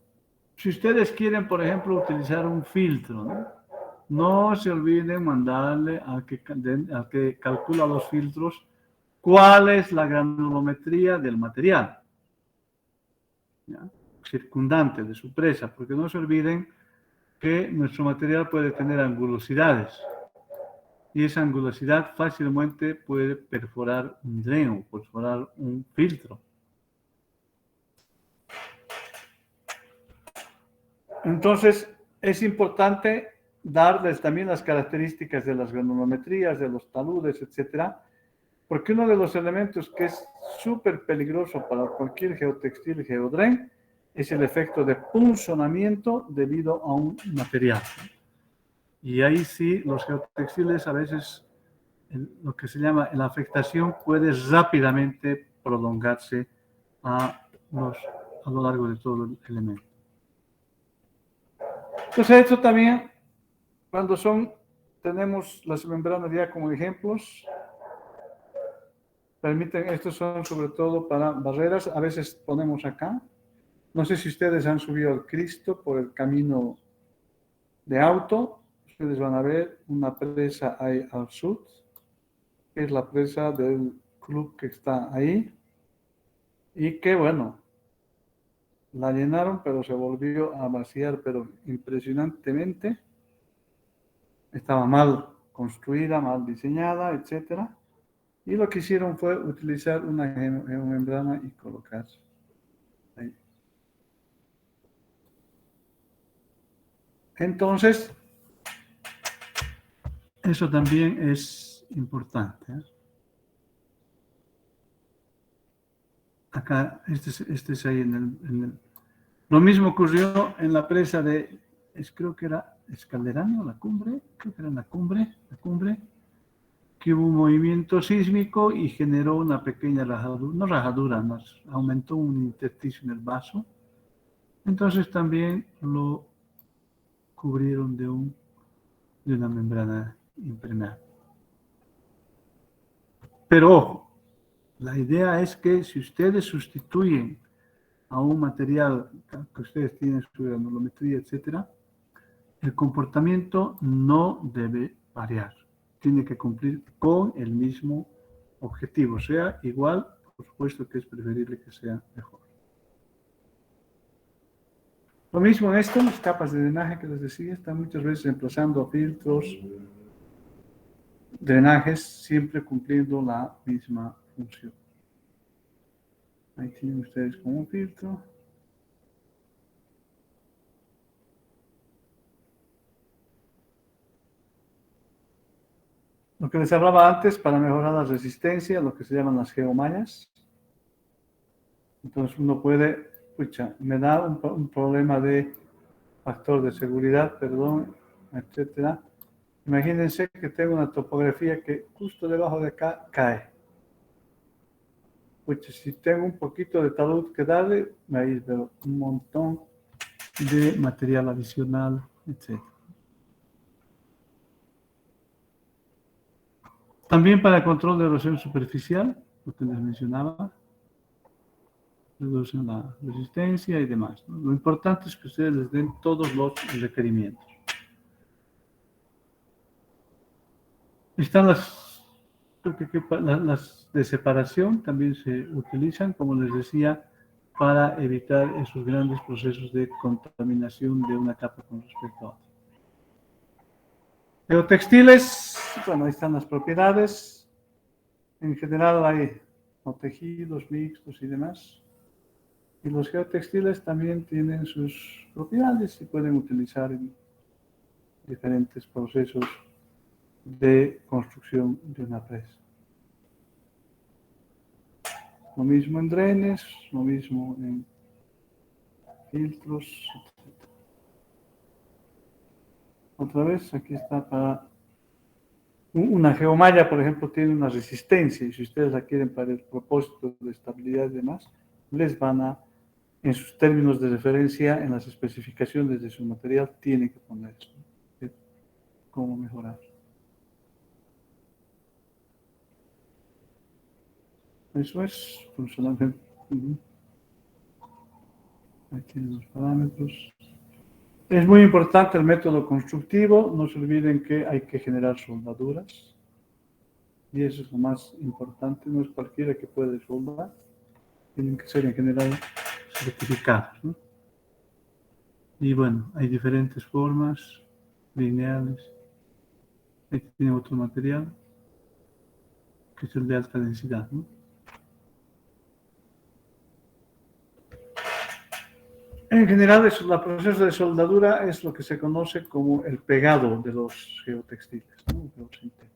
si ustedes quieren, por ejemplo, utilizar un filtro, ¿no? no se olviden mandarle al que calcula los filtros cuál es la granulometría del material, ¿ya? Circundante de su presa, porque no se olviden que nuestro material puede tener angulosidades y esa angulosidad fácilmente puede perforar un dreno, perforar un filtro. Entonces, es importante darles también las características de las granulometrías, de los taludes, etcétera, porque uno de los elementos que es súper peligroso para cualquier geotextil geodren es el efecto de punzonamiento debido a un material. Y ahí sí, los geotextiles a veces, lo que se llama la afectación puede rápidamente prolongarse a lo largo de todo el elemento. Entonces, esto también, cuando tenemos las membranas ya como ejemplos, permiten, estos son sobre todo para barreras, a veces ponemos acá. No sé si ustedes han subido al Cristo por el camino de auto, ustedes van a ver una presa ahí al sur, que es la presa del club que está ahí, y que bueno, la llenaron, pero se volvió a vaciar, pero impresionantemente. Estaba mal construida, mal diseñada, etcétera. Y lo que hicieron fue utilizar una geomembrana y colocar ahí. Entonces, eso también es importante, ¿eh? Acá, este es ahí Lo mismo ocurrió en la presa creo que era Escalderano, la cumbre, creo que era la cumbre, que hubo un movimiento sísmico y generó una pequeña rajadura, no rajadura, más, aumentó un intersticio en el vaso. Entonces también lo cubrieron de una membrana impermeable. Pero ojo, la idea es que si ustedes sustituyen a un material que ustedes tienen su granulometría, etcétera, el comportamiento no debe variar. Tiene que cumplir con el mismo objetivo, sea igual, por supuesto que es preferible que sea mejor. Lo mismo en esto, las capas de drenaje que les decía, están muchas veces reemplazando filtros, drenajes, siempre cumpliendo la misma función. Ahí tienen ustedes como un filtro. Lo que les hablaba antes, para mejorar la resistencia, lo que se llaman las geomallas. Entonces uno puede, me da un problema de factor de seguridad, perdón, etcétera. Imagínense que tengo una topografía que justo debajo de acá cae. Si tengo un poquito de talud que darle, ahí veo un montón de material adicional, etcétera. También para el control de erosión superficial, lo que les mencionaba, reducen la resistencia y demás, ¿no? Lo importante es que ustedes les den todos los requerimientos. Están las de separación, también se utilizan, como les decía, para evitar esos grandes procesos de contaminación de una capa con respecto a otra. Geotextiles, bueno, ahí están las propiedades. En general hay tejidos mixtos y demás. Y los geotextiles también tienen sus propiedades y pueden utilizar en diferentes procesos de construcción de una presa. Lo mismo en drenes, lo mismo en filtros, etc. Otra vez, aquí está para una geomalla, por ejemplo, tiene una resistencia y si ustedes la quieren para el propósito de estabilidad y demás, les van a, en sus términos de referencia, en las especificaciones de su material, tienen que poner cómo mejorar. Eso es funcionalmente. Aquí tienen los parámetros. Es muy importante el método constructivo. No se olviden que hay que generar soldaduras. Y eso es lo más importante. No es cualquiera que puede soldar. Tienen que ser en general certificados, ¿no? Y bueno, hay diferentes formas, lineales. Aquí tiene otro material, que es el de alta densidad, ¿no? En general, el proceso de soldadura es lo que se conoce como el pegado de los geotextiles, ¿no? Geosintéticos.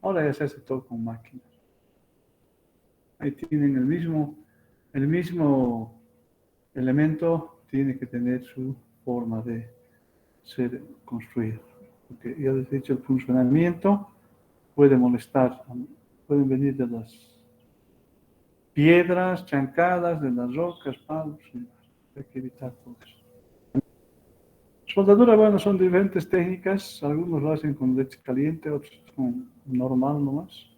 Ahora ya se hace todo con máquinas. Ahí tienen el mismo elemento, tiene que tener su forma de ser construido. Porque ya les he dicho, el funcionamiento puede molestar, pueden venir de las piedras chancadas, de las rocas, palos, y hay que evitar todo eso. Soldadura, bueno, son diferentes técnicas, algunos lo hacen con leche caliente, otros con normal nomás.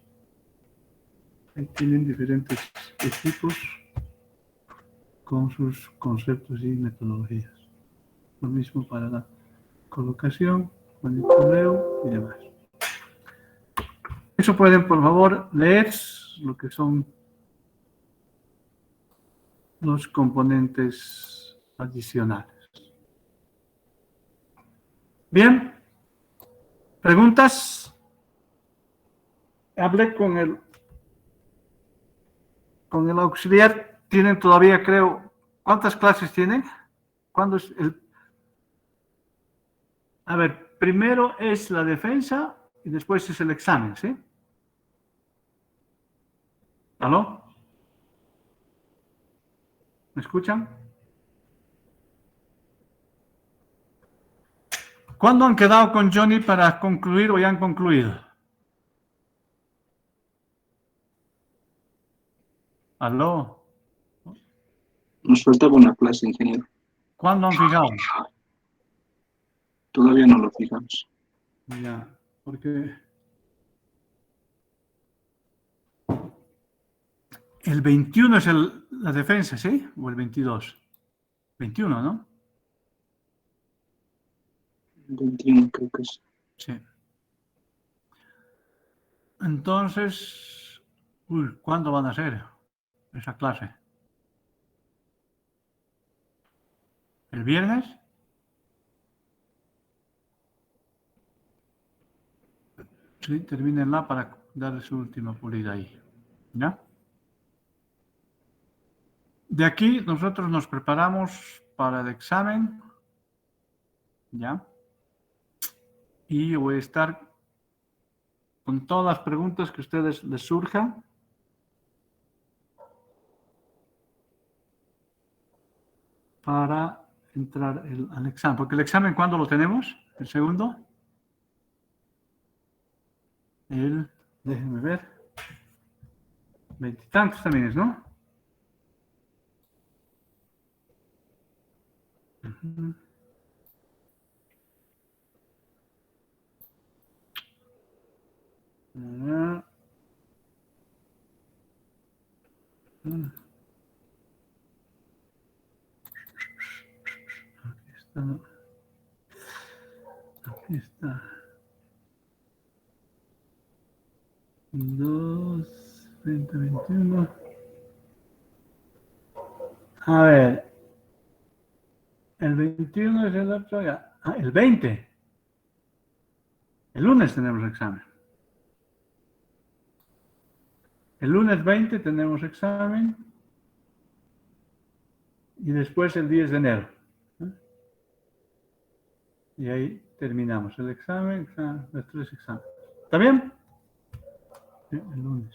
Ahí tienen diferentes equipos con sus conceptos y metodologías. Lo mismo para la colocación, monitoreo y demás. Eso pueden, por favor, leer lo que son los componentes adicionales. Bien, ¿preguntas? Hablé con el auxiliar. Tienen todavía, creo, ¿cuántas clases tienen? ¿Cuándo es el...? A ver, primero es la defensa y después es el examen, ¿sí? ¿Aló? ¿Me escuchan? ¿Cuándo han quedado con Johnny para concluir o ya han concluido? ¿Aló? Nos faltaba una clase, ingeniero. ¿Cuándo han fijado? Todavía no lo fijamos. Ya, porque el 21 es la defensa, ¿sí? ¿O el 22? 21, ¿no? 21 creo que es. Sí. Entonces, ¿cuándo van a ser esa clase? ¿El viernes? Sí, termínenla para darle su última pulida ahí. ¿Ya? De aquí nosotros nos preparamos para el examen. ¿Ya? Y voy a estar con todas las preguntas que a ustedes les surjan. Para entrar al examen. Porque el examen, ¿cuándo lo tenemos? ¿El segundo? Déjenme ver. 20 y tantos también es, ¿no? Uh-huh. Aquí está. Aquí está. 2, 20, 21. A ver. El 21 es el otro ya. Ah, el 20. El lunes tenemos examen. El lunes 20 tenemos examen. Y después el 10 de enero. Y ahí terminamos el examen, los 3 exámenes. ¿Está bien? Sí, el lunes.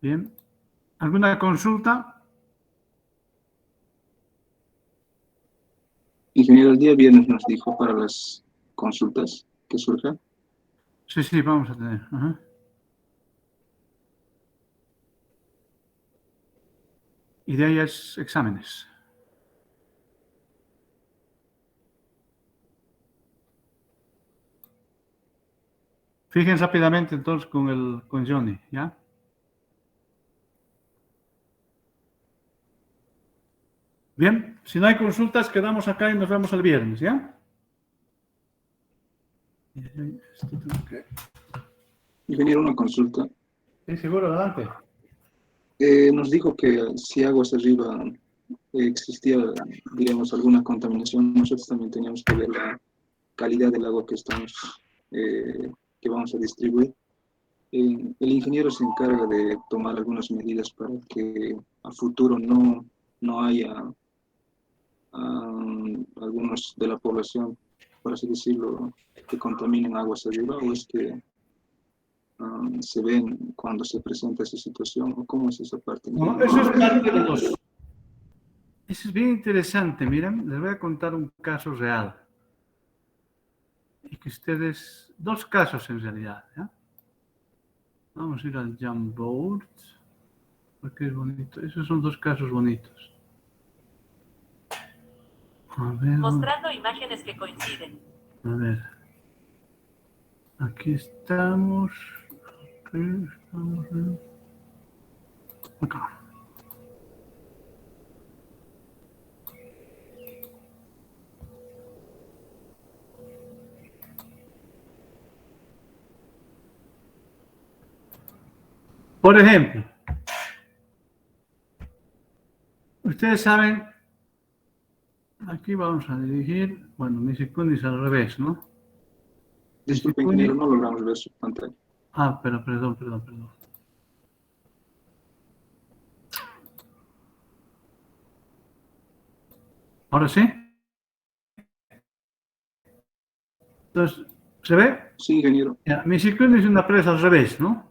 Bien. ¿Alguna consulta? Ingeniero, el día viernes nos dijo para las consultas que surjan. Sí, vamos a tener. Ajá. Y de ahí es exámenes. Fíjense rápidamente entonces con Johnny, ¿ya? Bien, si no hay consultas, quedamos acá y nos vemos el viernes, ¿ya? Ingeniero, una consulta. Sí, seguro, adelante. Nos dijo que si aguas arriba existía, digamos, alguna contaminación, nosotros también teníamos que ver la calidad del agua que vamos a distribuir. El ingeniero se encarga de tomar algunas medidas para que a futuro no haya algunos de la población, por así decirlo, que contaminen aguas arriba, o es que se ven cuando se presenta esa situación, o cómo es esa parte. No, eso es parte de los... Eso es bien interesante, miren, les voy a contar un caso real. Y que ustedes... Dos casos en realidad, ¿ya? Vamos a ir al Jamboard, porque es bonito. Esos son dos casos bonitos. A ver, mostrando imágenes que coinciden. A ver. Aquí estamos. Aquí estamos. Acá. Por ejemplo, ustedes saben, aquí vamos a dirigir, bueno, Nishikuni es al revés, ¿no? Disculpe, Nishikuni, ingeniero, no logramos ver su pantalla. pero perdón. ¿Ahora sí? Entonces, ¿se ve? Sí, ingeniero. Nishikuni es una presa al revés, ¿no?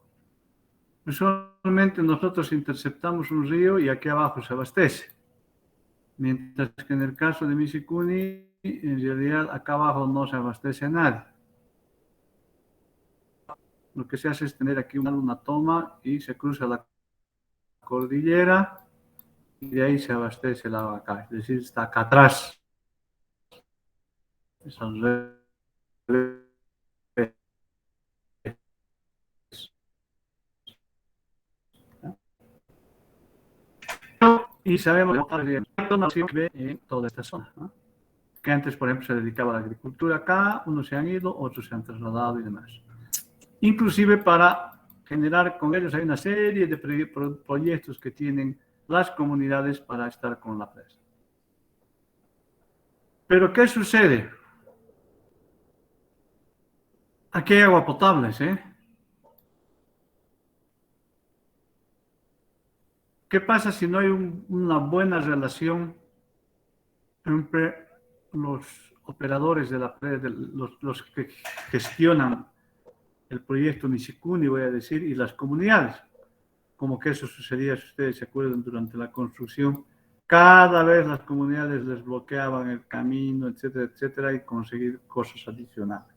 Usualmente nosotros interceptamos un río y aquí abajo se abastece. Mientras que en el caso de Nishikuni, en realidad acá abajo no se abastece a nadie. Lo que se hace es tener aquí una toma y se cruza la cordillera y de ahí se abastece el agua acá. Es decir, está acá atrás. Es al revés. Y sabemos que en toda esta zona, ¿no? Que antes, por ejemplo, se dedicaba a la agricultura acá, unos se han ido, otros se han trasladado y demás. Inclusive para generar con ellos hay una serie de proyectos que tienen las comunidades para estar con la presa. Pero ¿qué sucede? Aquí hay agua potable, ¿sí? ¿Qué pasa si no hay una buena relación entre los operadores de la presa, los que gestionan el proyecto Nishikuni, voy a decir, y las comunidades? Como que eso sucedía, si ustedes se acuerdan, durante la construcción, cada vez las comunidades les bloqueaban el camino, etcétera, etcétera, y conseguir cosas adicionales.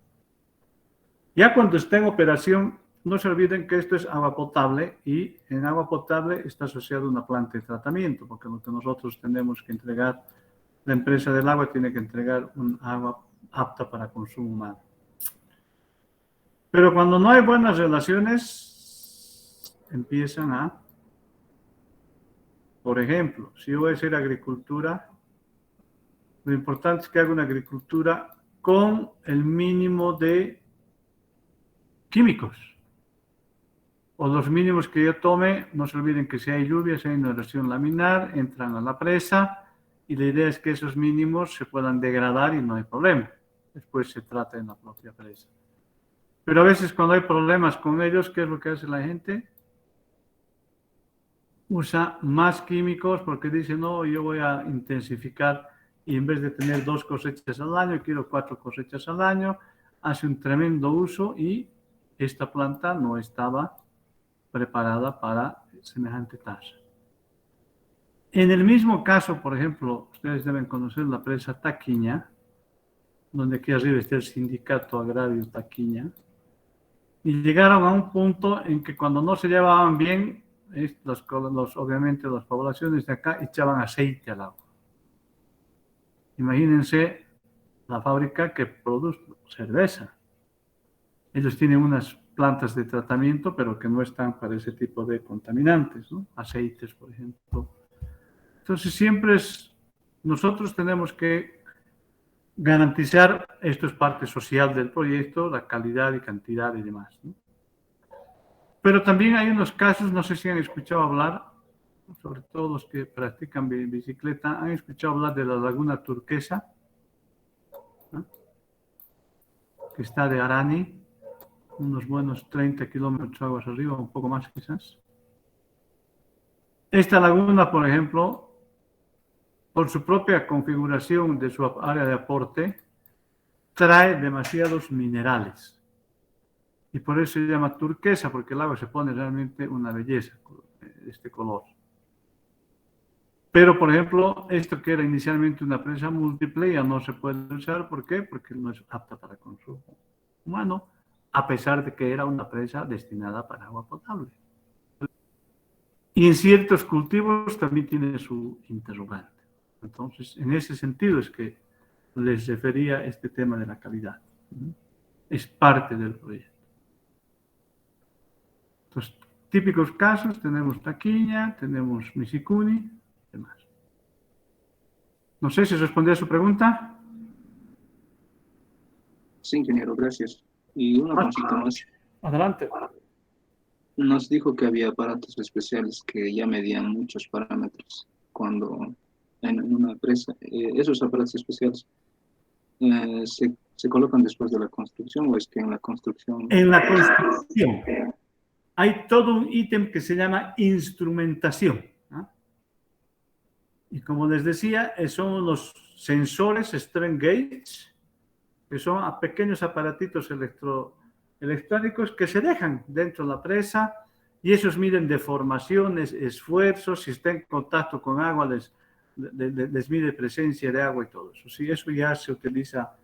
Ya cuando esté en operación, no se olviden que esto es agua potable y en agua potable está asociado una planta de tratamiento, porque lo que nosotros tenemos que entregar, la empresa del agua tiene que entregar un agua apta para consumo humano. Pero cuando no hay buenas relaciones, empiezan a, por ejemplo, si yo voy a hacer agricultura, lo importante es que haga una agricultura con el mínimo de químicos. O los mínimos que yo tome, no se olviden que si hay lluvia, si hay una erosión laminar, entran a la presa y la idea es que esos mínimos se puedan degradar y no hay problema. Después se trata en la propia presa. Pero a veces cuando hay problemas con ellos, ¿qué es lo que hace la gente? Usa más químicos porque dice, no, yo voy a intensificar y en vez de tener 2 cosechas al año, quiero 4 cosechas al año. Hace un tremendo uso y esta planta no estaba preparada para semejante tasa. En el mismo caso, por ejemplo, ustedes deben conocer la presa Taquiña, donde aquí arriba está el Sindicato Agrario Taquiña, y llegaron a un punto en que cuando no se llevaban bien, obviamente las poblaciones de acá echaban aceite al agua. Imagínense la fábrica que produce cerveza. Ellos tienen unas plantas de tratamiento, pero que no están para ese tipo de contaminantes, ¿no? Aceites, por ejemplo. Entonces siempre es nosotros tenemos que garantizar, esto es parte social del proyecto, la calidad y cantidad y demás, ¿no? Pero también hay unos casos, no sé si han escuchado hablar, sobre todo los que practican bicicleta, han escuchado hablar de la Laguna Turquesa, ¿no? Que está de Arani, unos buenos 30 kilómetros aguas arriba, un poco más quizás. Esta laguna, por ejemplo, por su propia configuración de su área de aporte, trae demasiados minerales. Y por eso se llama turquesa, porque el agua se pone realmente una belleza, este color. Pero, por ejemplo, esto que era inicialmente una presa múltiple ya no se puede usar. ¿Por qué? Porque no es apta para consumo humano, a pesar de que era una presa destinada para agua potable. Y en ciertos cultivos también tiene su interrogante. Entonces, en ese sentido es que les refería este tema de la calidad. Es parte del proyecto. Entonces, típicos casos, tenemos taquiña, tenemos misicuni y demás. No sé si respondí a su pregunta. Sí, ingeniero, gracias. Y una consulta más. Adelante. Nos dijo que había aparatos especiales que ya medían muchos parámetros cuando en una presa. ¿Esos aparatos especiales se colocan después de la construcción o es que en la construcción? En la construcción hay todo un ítem que se llama instrumentación, ¿no? Y como les decía, son los sensores strain gauge, que son a pequeños aparatitos electrónicos que se dejan dentro de la presa y esos miden deformaciones, esfuerzos, si está en contacto con agua les mide presencia de agua y todo eso. Sí, eso ya se utiliza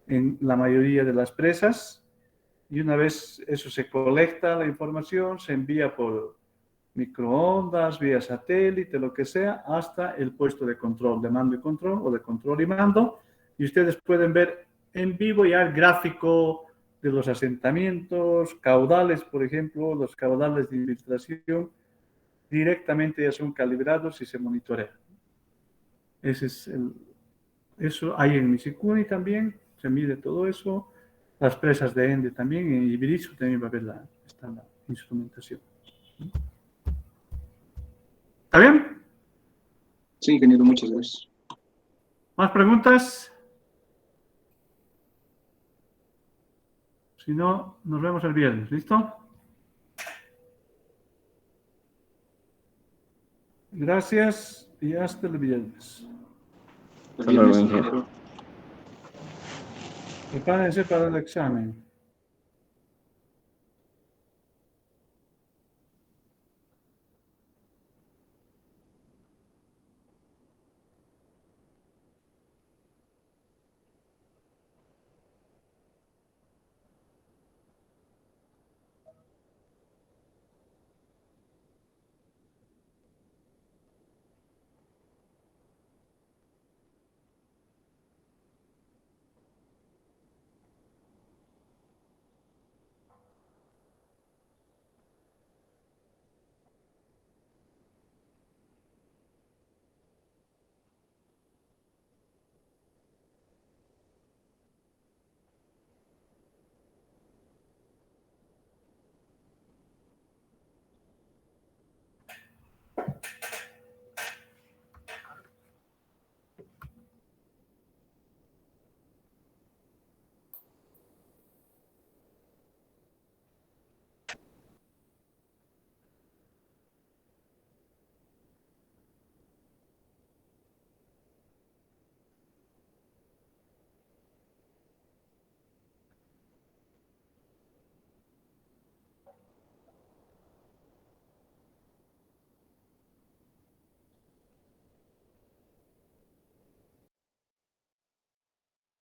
en la mayoría de las presas y una vez eso se colecta la información, se envía por microondas, vía satélite, lo que sea, hasta el puesto de control, de mando y control o de control y mando, y ustedes pueden ver en vivo ya el gráfico de los asentamientos, caudales, por ejemplo, los caudales de infiltración, directamente ya son calibrados y se monitorean. Eso hay en Misicuni también, se mide todo eso, las presas de Ende también, en Ibirizu también va a haber la instrumentación. ¿Está bien? Sí, ingeniero, muchas gracias. ¿Más preguntas? Si no, nos vemos el viernes. ¿Listo? Gracias y hasta el viernes. El viernes, ingeniero. Prepárense para el examen.